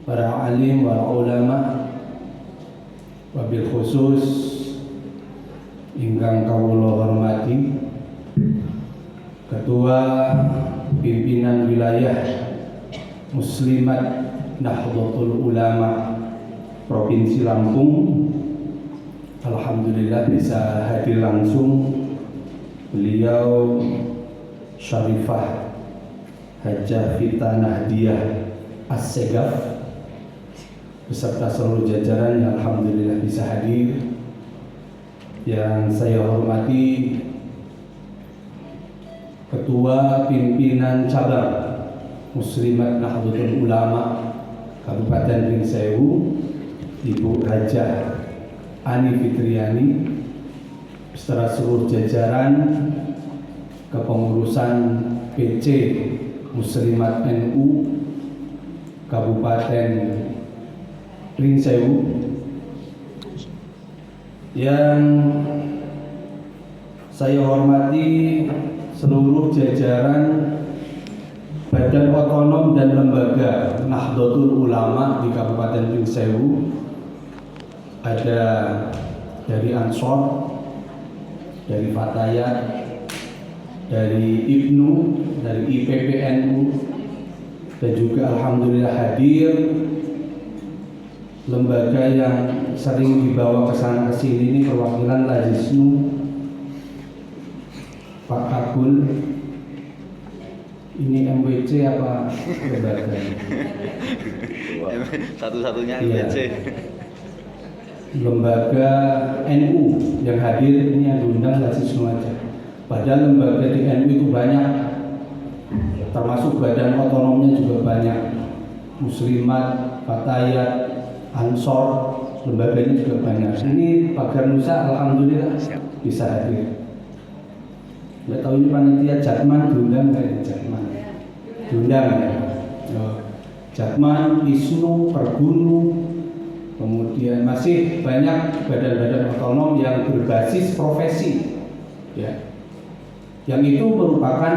para alim wal ulama, wabil khusus ingkang kawula hormati Ketua Pimpinan Wilayah Muslimat Nahdlatul Ulama Provinsi Lampung. Alhamdulillah bisa hadir langsung beliau Syarifah Hajjah Fita Nahdiyah As-Segaf beserta seluruh jajaran yang alhamdulillah bisa hadir. Yang saya hormati Ketua Pimpinan Cabang Muslimat Nahdlatul Ulama Kabupaten Ringsewu, Ibu Hajjah Ani Fitriani beserta seluruh jajaran kepengurusan PC Muslimat NU Kabupaten Ringsewu, yang saya hormati seluruh jajaran Badan Otonom dan Lembaga Nahdlatul Ulama di Kabupaten Ringsewu. Ada dari Ansor, dari Fatayat, dari IPNU, dari IPPNU, dan juga alhamdulillah hadir lembaga yang sering dibawa ke sana ke sini ini perwakilan Lazisnu, Pak Kabul. Ini MWC apa lembaga? Satu-satunya MWC. Lembaga NU yang hadir ini yang diundang Lazisnu aja. Padahal lembaga di NU itu banyak, termasuk badan otonomnya juga banyak. Muslimat, Fatayat, Ansor, lembaganya juga banyak. Ini Pagar Nusa alhamdulillah bisa hadir. Nggak tahu ini panitia Jatman diundang nggak ya? Jatman diundang ya. Jatman, Isnu, Pergunu, kemudian masih banyak badan-badan otonom yang berbasis profesi, ya. Yang itu merupakan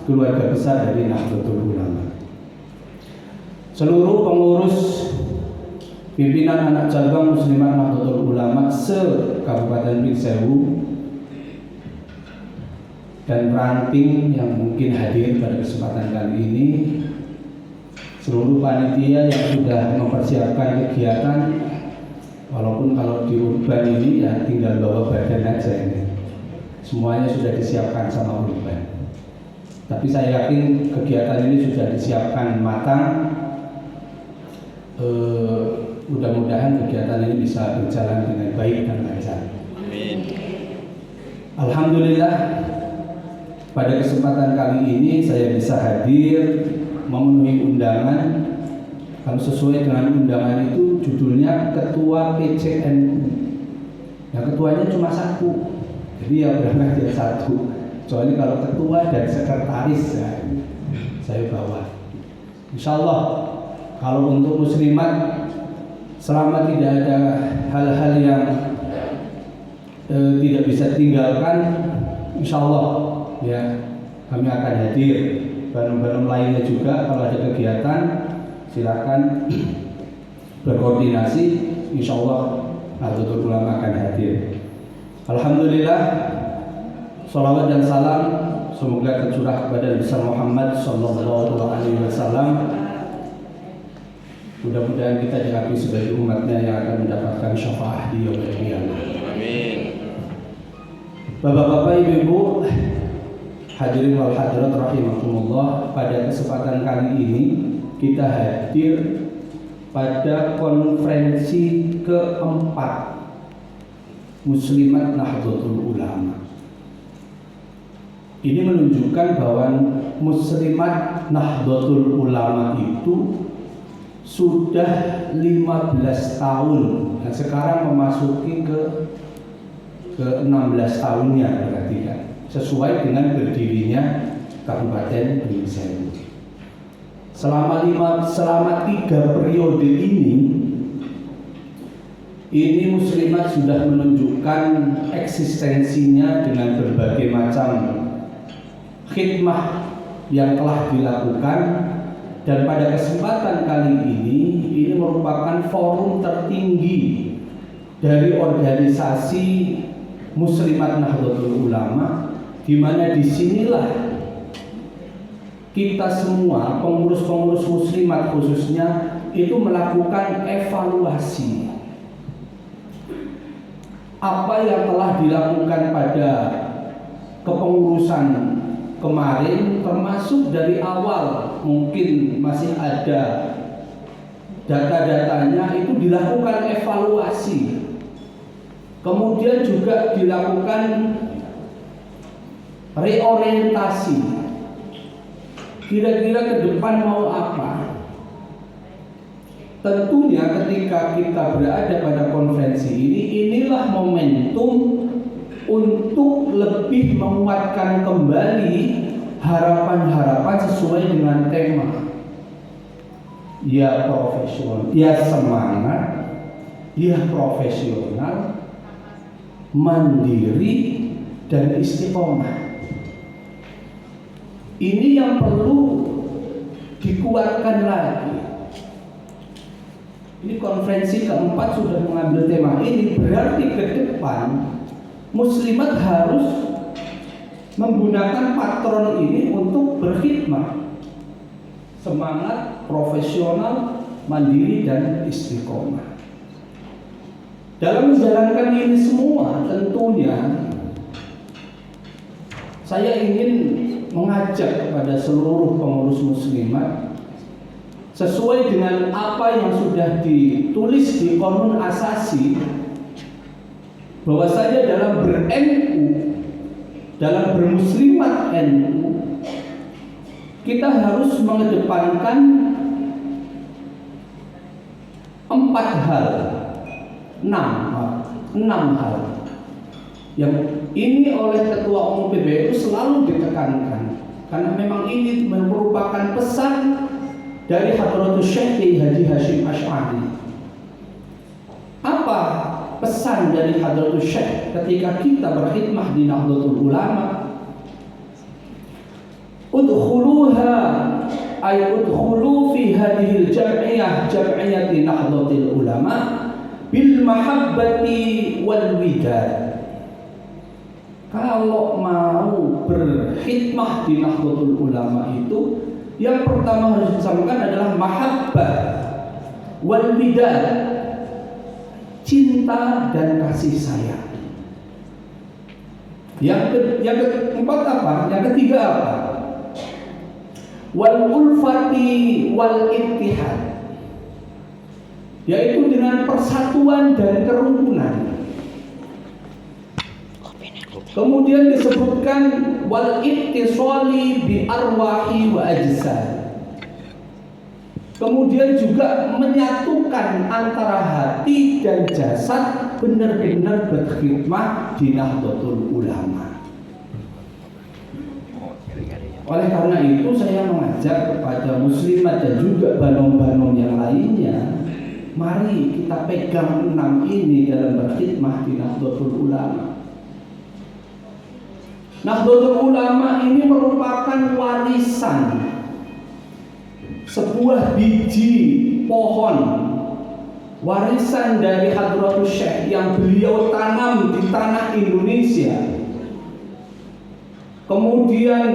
keluarga besar dari Nahdlatul Ulama. Seluruh pengurus pimpinan anak cabang Muslimat Nahdlatul Ulama se-Kabupaten Ringsewu dan ranting yang mungkin hadir pada kesempatan kali ini, seluruh panitia yang sudah mempersiapkan kegiatan, walaupun kalau di urban ini ya tinggal bawa badan aja ini, semuanya sudah disiapkan sama urban. Tapi saya yakin kegiatan ini sudah disiapkan matang. Mudah-mudahan kegiatan ini bisa berjalan dengan baik dan lancar. Amin. Alhamdulillah, pada kesempatan kali ini saya bisa hadir memenuhi undangan. Kalau sesuai dengan undangan itu judulnya Ketua PCNU. Nah, ketuanya cuma satu, jadi ya berangkat dia satu. Soalnya kalau ketua dan sekretaris ya, saya bawa. Insya Allah kalau untuk muslimat, selama tidak ada hal-hal yang tidak bisa tinggalkan, insya Allah ya kami akan hadir. Barang-barang lainnya juga kalau ada kegiatan silakan berkoordinasi, insya Allah Nahdlatul Ulama akan hadir. Alhamdulillah, sholawat dan salam semoga tercurah kepada Nabi Muhammad Sallallahu Alaihi Wasallam. Mudah-mudahan kita diakui sebagai umatnya yang akan mendapatkan syafaat di yaumil qiyamah. Amin. Bapak-bapak, ibu-ibu, hadirin wal hadirat rahimakumullah, pada kesempatan kali ini kita hadir pada konferensi keempat Muslimat Nahdlatul Ulama. Ini menunjukkan bahwa Muslimat Nahdlatul Ulama itu sudah 15 tahun, dan sekarang memasuki ke 16 tahunnya berarti kan, sesuai dengan berdirinya Kabupaten Ringsewu. Selama 3 periode ini muslimat sudah menunjukkan eksistensinya dengan berbagai macam khidmah yang telah dilakukan. Dan pada kesempatan kali ini ini merupakan forum tertinggi dari organisasi Muslimat Nahdlatul Ulama, di mana disinilah kita semua pengurus-pengurus muslimat khususnya itu melakukan evaluasi apa yang telah dilakukan pada kepengurusan kemarin, termasuk dari awal mungkin masih ada data-datanya, itu dilakukan evaluasi, kemudian juga dilakukan reorientasi, kira-kira ke depan mau apa. Tentunya ketika kita berada pada konferensi ini, inilah momentum untuk lebih menguatkan kembali harapan-harapan sesuai dengan tema. Ya profesional, ya semangat, ya profesional, mandiri, dan istiqomah. Ini yang perlu dikuatkan lagi. Ini konferensi keempat sudah mengambil tema ini, berarti ke depan muslimat harus menggunakan patron ini untuk berkhidmat. Semangat, profesional, mandiri, dan istiqomah. Dalam menjalankan ini semua, tentunya saya ingin mengajak kepada seluruh pengurus muslimat sesuai dengan apa yang sudah ditulis di Qanun Asasi, bahwasanya dalam ber-NU, dalam bermuslimat NU, kita harus mengedepankan 6 hal yang ini oleh Ketua Umum PBNU selalu ditekankan, karena memang ini merupakan pesan dari Hadratus Syekh Haji Hasyim Asy'ari. Apa pesan dari Hadratus Syekh ketika kita berkhidmah di Nahdlatul Ulama? Udkhuluha ay udkhulu fi hadhil jam'iyyati Nahdlatul Ulama bil mahabbati wal widad. Kalau mau berkhidmah di Nahdlatul Ulama itu, yang pertama harus disampaikan adalah mahabbah wal widad, cinta dan kasih sayang. Yang keempat apa? Yang ketiga apa? Wal ulfati wal ittihad, yaitu dengan persatuan dan kerukunan. Kemudian disebutkan wal ittisali bi arwahi wa ajsad. Kemudian juga menyatukan antara hati dan jasad, benar-benar berkhidmah di Nahdlatul Ulama. Oleh karena itu saya mengajak kepada muslimat dan juga banom-banom yang lainnya, mari kita pegang 6 ini dalam berkhidmah di Nahdlatul Ulama. Nahdlatul Ulama ini merupakan warisan, sebuah biji pohon, warisan dari Hadratus Syekh yang beliau tanam di tanah Indonesia. Kemudian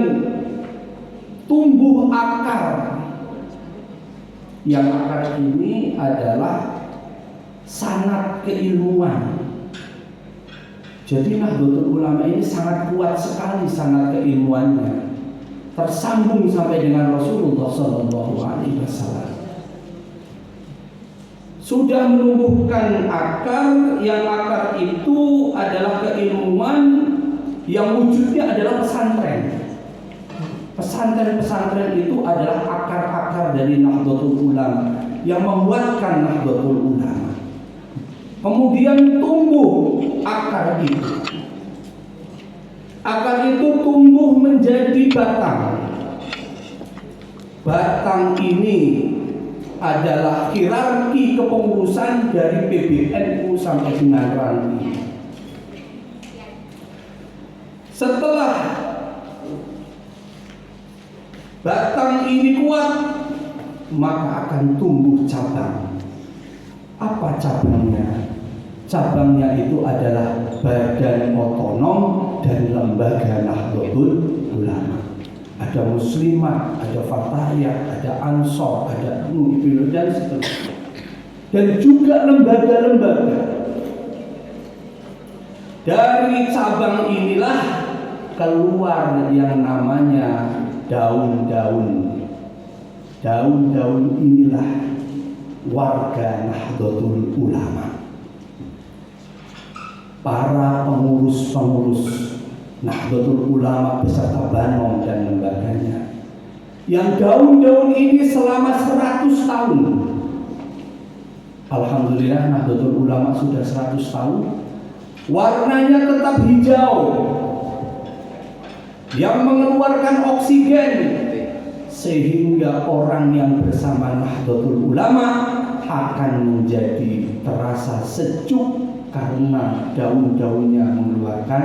tumbuh akar, yang akar ini adalah sanad keilmuan. Jadi Nahdlatul Ulama ini sangat kuat sekali sanad keilmuannya, tersambung sampai dengan Rasulullah SAW. Sudah menumbuhkan akar, yang akar itu adalah keilmuan yang wujudnya adalah pesantren. Pesantren-pesantren itu adalah akar-akar dari Nahdlatul Ulama yang menguatkan Nahdlatul Ulama. Kemudian tumbuh akar itu. Akar itu tumbuh menjadi batang. Batang ini adalah hierarki kepengurusan dari PBNU sampai dengan nanti. Setelah batang ini kuat, maka akan tumbuh cabang. Apa cabangnya? Cabangnya itu adalah badan otonom dan lembaga Nahdlatul Ulama. Ada Muslimat, ada Fatahiyah, ada Ansor, ada Nuhibul dan seterusnya. Dan juga lembaga-lembaga. Dari cabang inilah keluar yang namanya daun-daun. Daun-daun inilah warga Nahdlatul Ulama. Para pengurus-pengurus Nahdlatul Ulama beserta Banong dan lembaganya. Yang daun-daun ini selama 100 tahun. Alhamdulillah Nahdlatul Ulama sudah 100 tahun. Warnanya tetap hijau. Yang mengeluarkan oksigen sehingga orang yang bersama Nahdlatul Ulama akan menjadi terasa sejuk karena daun-daunnya mengeluarkan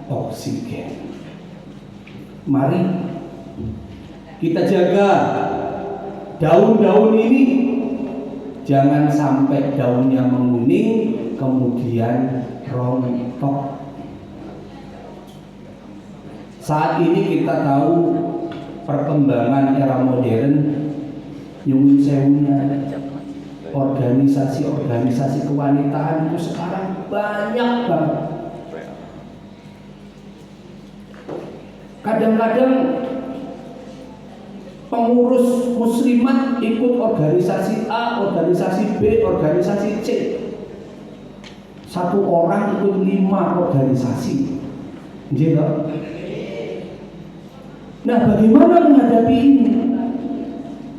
oksigen. Mari kita jaga daun-daun ini, jangan sampai daunnya menguning kemudian rontok. Saat ini kita tahu perkembangan era modern, nyuwun sewunya, organisasi-organisasi kewanitaan itu sekarang banyak banget. Kadang-kadang pengurus muslimat ikut organisasi A, organisasi B, organisasi C. Satu orang ikut 5 organisasi. Gitu. Nah, bagaimana menghadapi ini?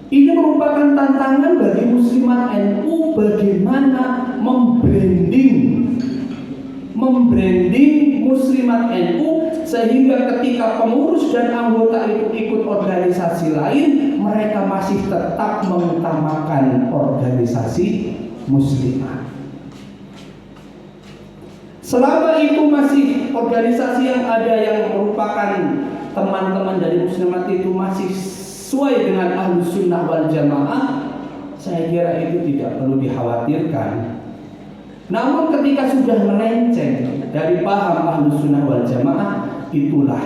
Ini merupakan tantangan bagi muslimat NU bagaimana membranding muslimat NU sehingga ketika pengurus dan anggota itu ikut organisasi lain, mereka masih tetap mengutamakan organisasi muslimat. Selama itu masih organisasi yang ada yang merupakan teman-teman dari muslimat itu masih sesuai dengan Ahlus Sunnah wal Jamaah, saya kira itu tidak perlu dikhawatirkan. Namun ketika sudah melenceng dari paham Ahlus Sunnah wal Jamaah, itulah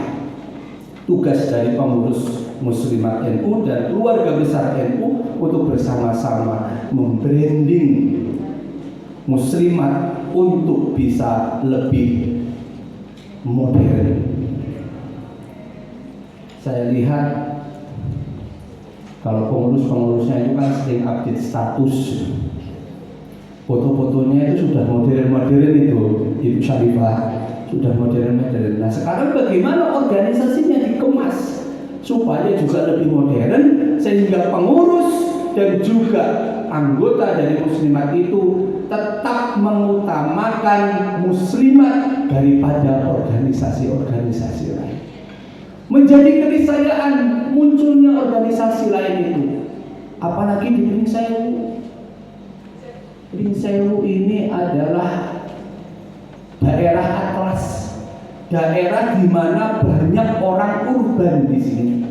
tugas dari pengurus muslimat NU dan keluarga besar NU untuk bersama-sama membranding muslimat untuk bisa lebih modern. Saya lihat kalau pengurus-pengurusnya itu kan sering update status, foto-fotonya itu sudah modern-modern itu Syarifah, sudah modern-modern. Nah sekarang bagaimana organisasinya dikemas supaya juga lebih modern sehingga pengurus dan juga anggota dari muslimat itu tetap mengutamakan muslimat daripada organisasi-organisasi lain. Menjadi keniscayaan munculnya organisasi lain itu, apalagi di Pringsewu. Pringsewu ini adalah daerah atlas, daerah di mana banyak orang urban di sini,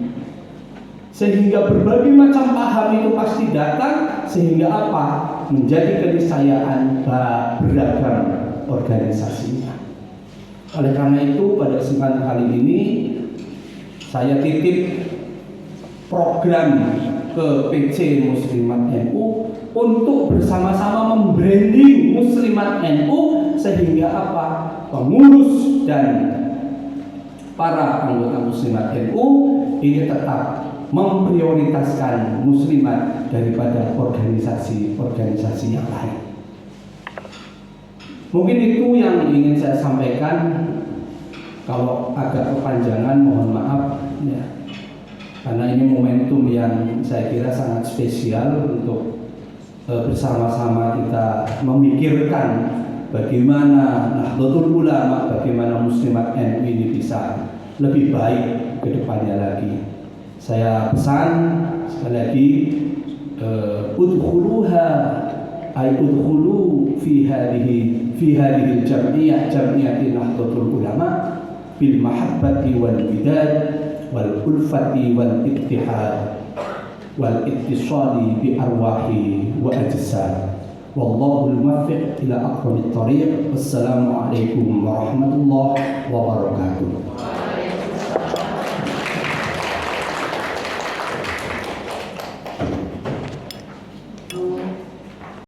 sehingga berbagai macam paham itu pasti datang, sehingga apa? Menjadi keniscayaan beragam organisasinya. Oleh karena itu pada kesempatan kali ini saya titip program ke PC Muslimat NU untuk bersama-sama membranding Muslimat NU sehingga apa? Pengurus dan para anggota Muslimat NU ini tetap memprioritaskan muslimat daripada organisasi-organisasi yang lain. Mungkin itu yang ingin saya sampaikan. Kalau agak kepanjangan mohon maaf ya. Karena ini momentum yang saya kira sangat spesial untuk bersama-sama kita memikirkan bagaimana Nahdlatul Ulama, bagaimana muslimat NU ini bisa lebih baik ke depannya lagi. Saya pesan sekali lagi, udkhuluha ay udkhulu fi hadhihi jam'iyyati Nahdlatul Ulama bil mahabbati wal widad wal ulfati wal ittihad wal ittisali bi arwahi wa ajsad. Wallahul muwaffiq ila aqwamit thoriq. Wassalamualaikum warahmatullahi wabarakatuh.